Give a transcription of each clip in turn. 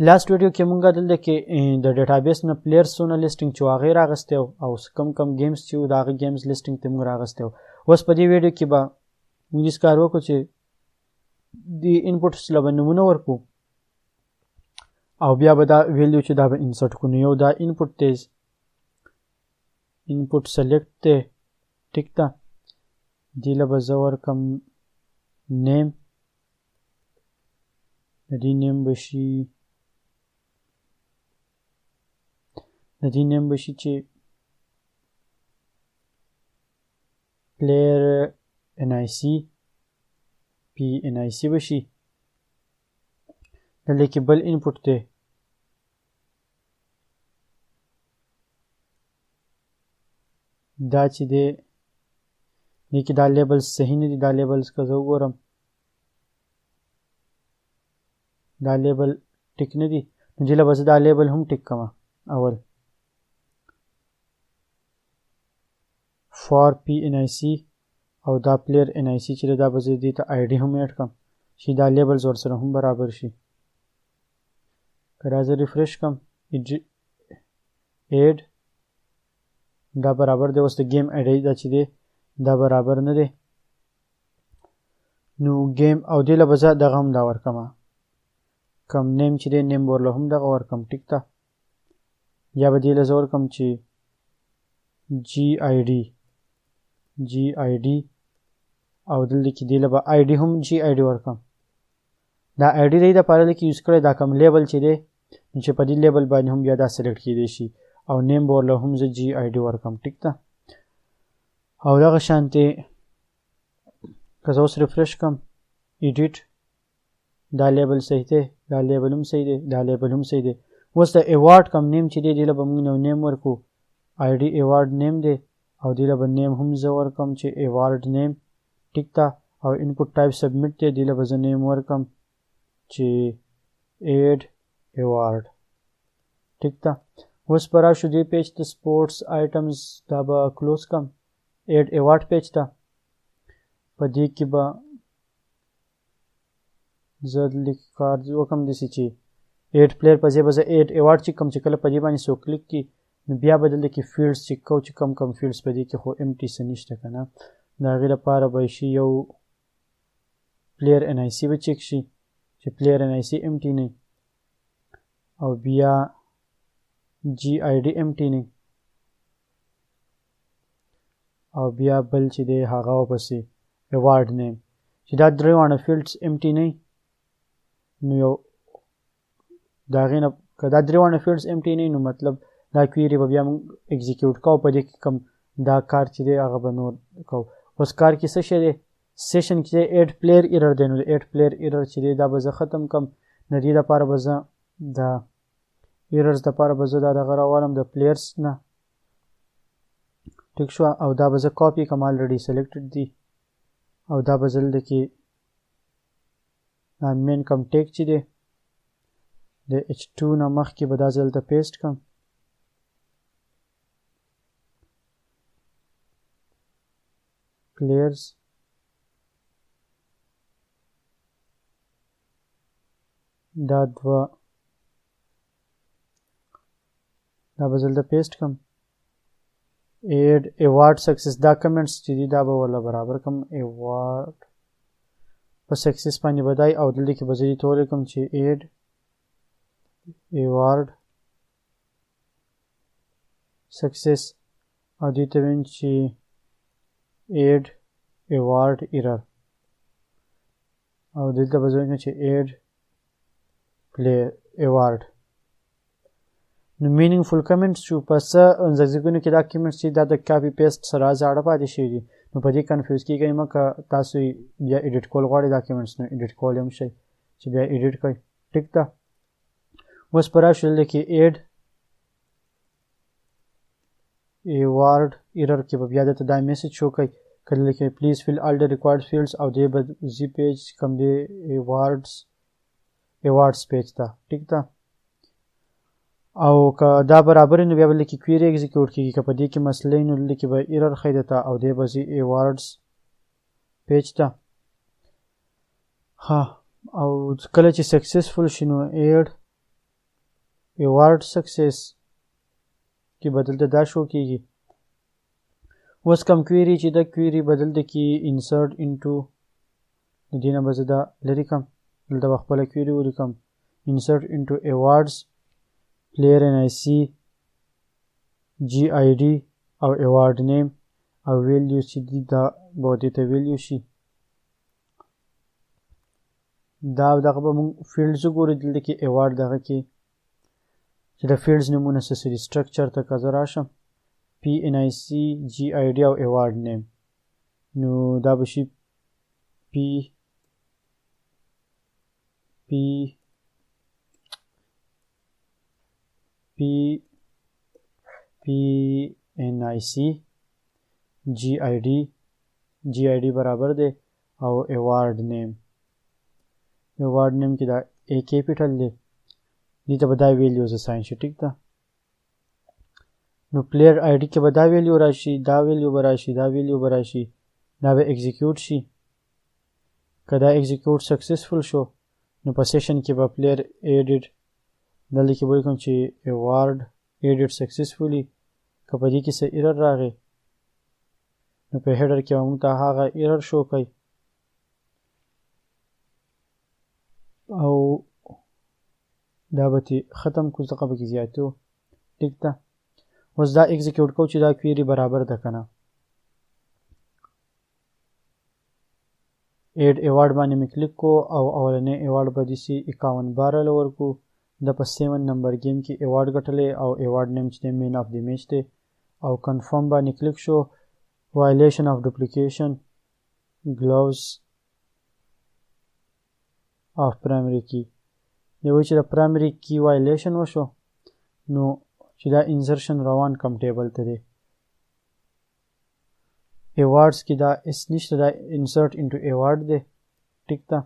لاست ویډیو کې مونږ دلته کې د ډیټابیس نه پلیئرز سونه لیسټینګ چې هغه راغسته او کم کم گیمز چې دا غي گیمز لیسټینګ ته مونږ راغسته اوس په دې ویډیو کې به موږ کار وکړو چې دی انپوټس لبه نمونه ورکو او بیا به دا ویلیو چې دا به انسرټ کو نو یو دا انپوټ تیز انپوټ سلیکټ ته ټیک تا دی لبه زور کم نیم دی نیم بشي چې player nic p nic بشي دلته کې بل انپوټ دی دا چې دی دې کې دا لیبلز صحیح نه دي دا لیبلز که زه وګورم دا لیبل ټیک نه دي نو دې له به زه دا لیبل هم ټیک کړم اول for p.nic او دا player nic چې دا به زه دې ته id هم اډ کړم چې دا لیبلز ورسره هم برابر شي که دا زه ریفریش کړم add دا برابر دی اوس د گیم id دا چې دی دا برابر نه دی نو گیم او دې له به زه دغه هم دا ورکړم کم نیم چې دی نیم ورله هم دغه ورکړم ټیک ده یا به دې له زه ورکړم چې gid او دلته کې دی له به id هم gid ورکړم دا id دی د پاره کې یوز کړی دا کوم لیبل چې دی چې په دې لیبل باندې هم بیا دا سلیکټ کیدی شي او نیم ورله هم زه gid ورکړم ټیک ده او دغه شانتي که زه اوس ریفریش کړم ایډیټ دا لیبل صحیح دی دا لیبل هم صحیح دی دا لیبل هم صحیح دی اوس د ایوارډ کم نیم چې دی له به موږ نو نیم ورکو id ایوارډ نیم دی او دی له به نیم هم زه ورکم چې ایوارډ نیم ټیک ده او انپوټ ټایپ سبمیټ دی دی له به زه نیم ورکم چې add ایوارډ ټیک ده اوس پر راشو دی پیج ته سپورټس آیټمز دا به کلوز کم add ایوارډ پیج ته په دې کې به زه لیک کار وکم داسې چې add player په ځای به زه add ایوارډ چې کوم چې کله په دې باندې څوک کلیک کړي نو بیا به دلته کې فیلډز چیک کوو چې کم کم فیلډز په دې کې خو امټي څه نشته که نه د هغې لپاره به شي یو پلیر nic به چیک شي چې پلیر nic امټي نه او بیا gid امټي نه او بیا بل چې دی هغه ورپسې ایوارډ نیم چې دا درې واړه فیلډز امټي نه نو یو د هغې نه که دا درې واړه فیلډز امټي نه نو مطلب دا کویری به بیا موږ اگزیکیوټ کوو په دې کې کوم دا کار چې دی هغه به نور کوو اوس کار کې څه شی دی سیشن کې ایډ پلیر ایرر دی نو د ایډ پلیر ایرر چې دی دا به زه ختم کړم د دې لپاره به زه د ایررز دپاره به زه دا دغه راوالم د پلیرز نه ټیک شوه او دا به زه کاپي کړم الریډي سلیکټډ دی او دا به زه دلته کې مین کم ټیک چې دی د h2 نه مخکې به دا زه دلته پیسټ کړم players دا دوه دا به زه دلته پیسټ کړم add ایوارډ سکسس دا کمنټس چې دي دا به ورله برابر کړم ایوارډ په سکسس باندې بدای او دلته کې به زه دې ته ولیکم چې add ایوارډ سکسس او دې ته ویم چې add ایوارډ ایرر او دلته به زه ویم چې add play ایوارډ نو مینینګفول کمنټس شو په څه ځایونو کې دا کمنټس چې دا د کاپي پیسټ سره زاړه پاتې شوي دي نو په دې کنفیوز کېږئ مه که تاسو بیا ایډیټ کول غواړئ دا کمنټس نو ایډیټ کولی هم شئ چې بیا ایډیټ کړئ ټیک ده اوس په راشو دلته کې ایډ ایوارډ ایرر کې به بیا درته دا میسج شو کوي که دلته کې پلیز فیل آل د ریکوایرډ فیلډز او دې به زی پیج کوم دی ایوارډز پیج ته ټیک ده او که دا برابر نو بیا به دلته کې کویري اگزیکیوټ کېږي که په دې کې مسلې نو دلته کې به ایرر ښیي درته او دې به ځي ایوارډز پیج ته ها او کله چې سکسسفل شي نو ایډ ایوارډ سکسس کې بدلته دا شو کیږي. اوس کوم کویری چې دا کویری بدلته کی انسرټ انټو د دې نه به زه دا لرې کړم. دلته به خپله کویري ولیکم انسرټ انټو ایوارډز پلیر ان آی سی جی آی ډي او ایوارډ نیم او ویلیو چې دي دا به دې ته ویلیو شي. دا دغه به مونږ فیلډز وګورو. دلته کې ایوارډ دغه کې چې د فیلډز نومونه څه دي سټرکچر ته که زه راشم پی ان آی سی جی آی ډي او ایوارډ نیم نو دا به شي پی ان آی سی جی آی ډي برابر دی او ایوارډ نیم کې دا ا کیپیټل دی دې ته به دا ویلیوز اساین شي. ټیک ده. نو پلیر آی ډي کې به دا ویلیو راشي دا ویلیو به راشي دا ویلیو به راشي دا به ایگزیکیوټ شي. که دا ایگزیکیوټ سکسسفل شو نو په سیشن کې به پلیر ایډیټ دلته کې به ولیکم چې ایوارډ ایډیټ سکسسفولي. که په دې کې څه ایرر راغی نو په هیډر کې به موږ ته هغه ایرر شو کوي او دا به ترې ختم کړو ځکه پکې زیاتې و. ټیک ده. اوس دا ایگزیکیوټ کوو چې دا کویري برابر ده که نه. ایډ ایوارډ باندې مې کلیک کو او اولنی ایوارډ به داسې 51 ورکو. د په 7 نمبر گیم کې ایوارډ ګټلی او ایوارډ نیم چې دی مین آف دی میچ دی او کنفرم باندې کلیک شو. وایلیشن آف ډوپلیکیشن ګلوز آف پرایمري کی دی وایي چې د پرایمري کی وایلیشن وشو نو چې دا انزرشن روان کم ټیبل ته دی. ایوارډز کې دا اس نشته دا انسرټ انټو ایوارډ دی. ټیک ده.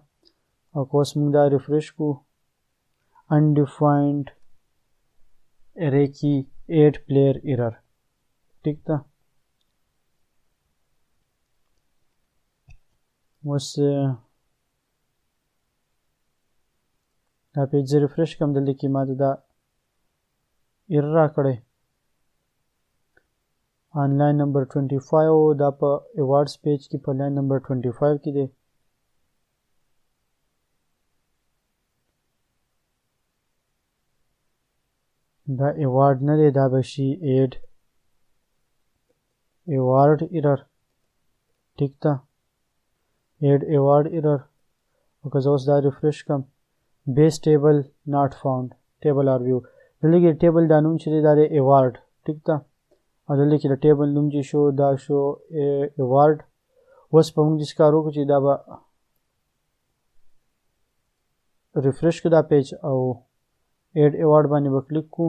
او که اوس موږ دا ریفریش کو undefined array key 8 player error. ٹھیک تھا. اوس دا پیج زه ریفریش کوم دلته کې ما دا ایرر راکړی آنلاین نمبر 25 دا په ایوارډز پیج کې په لاین نمبر 25 کې دی. دا ایوارډ نه دی دا به شي ایډ ایوارډ ایرر. ټیک ده. ایډ ایوارډ ایرر. او که زه اوس دا ریفریش کړم بیس ټیبل ناٹ فاوند ټیبل آر ویو دلته کې ټیبل دا نوم چې دی دا دی ایوارډ. ټیک ده. او دلته کې د ټیبل نوم چې شو دا شو ایوارډ. اوس په موږ داسې کار وکړو چې دا به ریفریش کړو دا پیج او ایډ ایوارډ باندې به کلیک کو.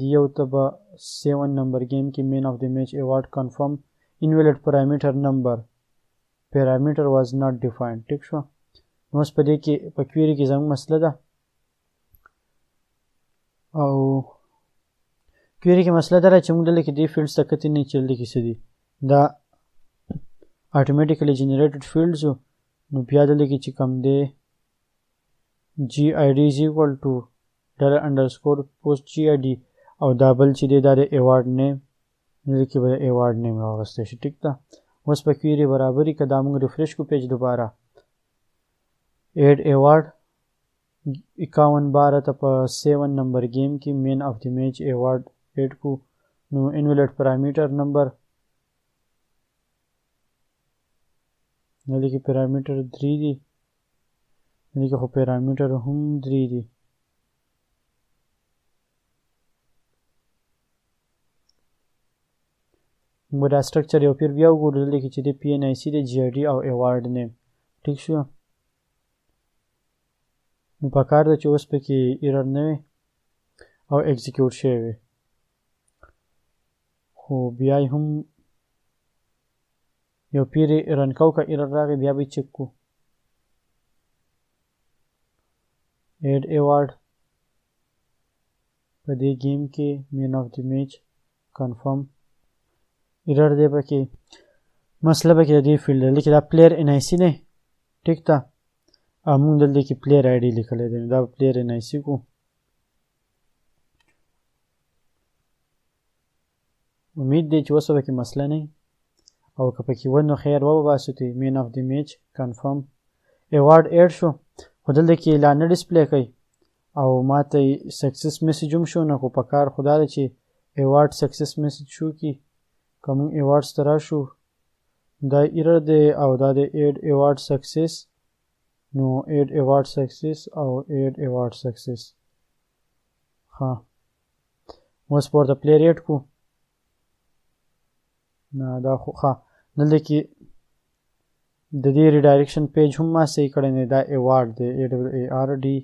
دیو ته به 7 نمبر گیم کې مین آف دی میچ ایوارډ کنفرم انویلډ پرایمیټر نمبر پیرامیټر واز ناٹ ډیفاینډ. ټیک شو. نو اوس په دې کې په کویری کې زموږ مسله ده او کویری کې مسله ده چې موږ دلته کې دې فیلډز ته کتې نه چې دلته کې څه دي دا اټومیټیکلی جنریټډ فیلډز نو بیا دلته کې چې کوم دی GID is equal to $_ post GID او دا بل چې دی دا د ایوارډ نیم دلته کې به ایوارډ نیم راوغستی شي. ټیک ده. اوس په کویري برابري که دا موږ ریفریش کو پیج دوباره ایډ ایوارډ 51 ته په 7 نمبر گیم کې مین آف دی میچ ایوارډ ایډ کو نو انویلډ پرایمیټر نمبر دلته کې پرایمیټر 3 دی دلته کې خو پرایمیټر هم 3 دی. موږ دا سټرکچر یو پیر بیا وګورو دلته کې چې د PNIC د GID او ایوارډ نیم. ټیک شو. نو پکار ده چې اوس پکې ایرر نه وي او ایگزیکیوټ شوی وي خو بیا هم یو پیر رن کو که ایرر راغی بیا به چک کو. ایډ ایوارډ په دې گیم کې مین آف دی میچ کنفرم ایرر دی پکې مسله پکې د دې فیلډ لیکي دا پلیر NIC دی. ټیک ده. موږ دلته کې پلیر آی ډي لیکلی دی دا پلیر NIC کو امید دی چې اوس به کې مسله نه او که پکې و نو خیر وباسو تی مین اف دی میچ کنفرم ایوارډ ایډ شو خو دلته کې لا نه ډسپلی کوي او ماته سکسس میسج هم شو نه خو په کار خو دا ده چې ایوارډ سکسس میسج شو کی که مونږ ایوارډس ته راشو دا ایرر دی او دا د ایډ ایوارډ سکسس نو ایډ ایوارډ سکسس او ایډ ایوارډ سکسس ها اوس ورته پلی ریټ کو نه دا خو ښه دلته کې د دې ریډایرکشن پیج هم ما صحیح کړی دی دا ایوارډ دی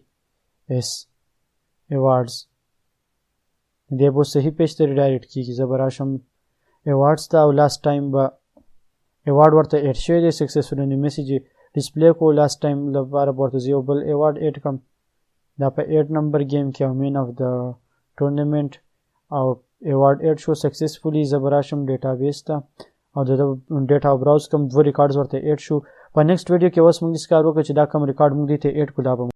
AWARDS ایوارډز دی به صحیح پیج ته ریډایرکټ کېږي زه به راشم ایوارډز ته او لاست ټایم به ایوارډ ورته ایډ شوی دی سکسسفل نو میسج ډسپلی کو لاست ټایم لپاره به ورته زه یو بل ایوارډ ایډ کړم دا په 8 نمبر گیم کې او مین اف د ټورنمنټ او ایوارډ ایډ شو سکسسفلی زه به راشم ډیټابیس ته او د ډیټا براوز کوم 2 ریکارډز ورته ایډ شو په نیکسټ ویډیو کې اوس موږ داسې کار وکړو چې دا کوم ریکارډ موږ دې ته ایډ کړو دا به